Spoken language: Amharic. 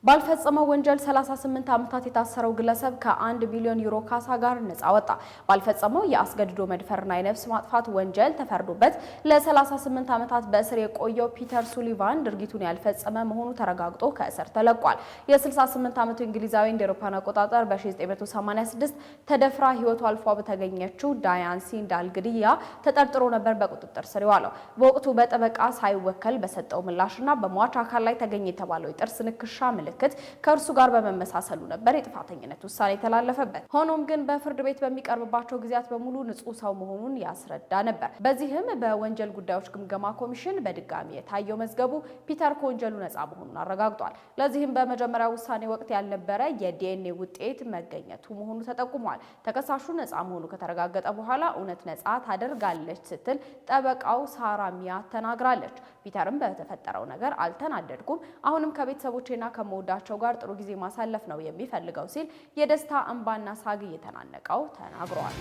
ባልፈጸመው ወንጀል 38 ዓመታት የታሰረው ግለሰብ ከ1 ቢሊዮን ዩሮ ካሳ ጋር ነፃ ወጣ። ባልፈጸመው የአስገድዶ መድፈርና የነፍስ ማጥፋት ወንጀል ተፈርዶበት ለ38 ዓመታት በእስር የቆየው ፒተር ሱሊቫን ድርጊቱን ያልፈጸመ መሆኑ ተረጋግጦ ከእስር ተለቋል። የ68 ዓመቱ እንግሊዛዊ እንደ አውሮፓውያን አቆጣጠር በ1986 ተደፍራ ሕይወቷ አልፏ በተገኘችው ዳያን ሲንዳል ግድያ ተጠርጥሮ ነበር በቁጥጥር ስር የዋለው። በወቅቱ በጠበቃ ሳይወከል በሰጠው ምላሽና በሟች አካል ላይ ተገኘ የተባለው የጥርስ ንክሻ ከእርሱ ጋር በመመሳሰሉ ነበር የጥፋተኝነት ውሳኔ የተላለፈበት። ሆኖም ግን በፍርድ ቤት በሚቀርብባቸው ጊዜያት በሙሉ ንጹህ ሰው መሆኑን ያስረዳ ነበር። በዚህም በወንጀል ጉዳዮች ግምገማ ኮሚሽን በድጋሚ የታየው መዝገቡ ፒተር ከወንጀሉ ነፃ መሆኑን አረጋግጧል። ለዚህም በመጀመሪያው ውሳኔ ወቅት ያልነበረ የዲኤንኤ ውጤት መገኘቱ መሆኑ ተጠቁሟል። ተከሳሹ ነፃ መሆኑ ከተረጋገጠ በኋላ እውነት ነፃ ታደርጋለች ስትል ጠበቃው ሳራ ሚያ ተናግራለች። ፒተርም በተፈጠረው ነገር አልተናደድኩም፣ አሁንም ከቤተሰቦቼና ከመወዳቸው ጋር ጥሩ ጊዜ ማሳለፍ ነው የሚፈልገው ሲል የደስታ እንባና ሳግ እየተናነቀው ተናግሯል።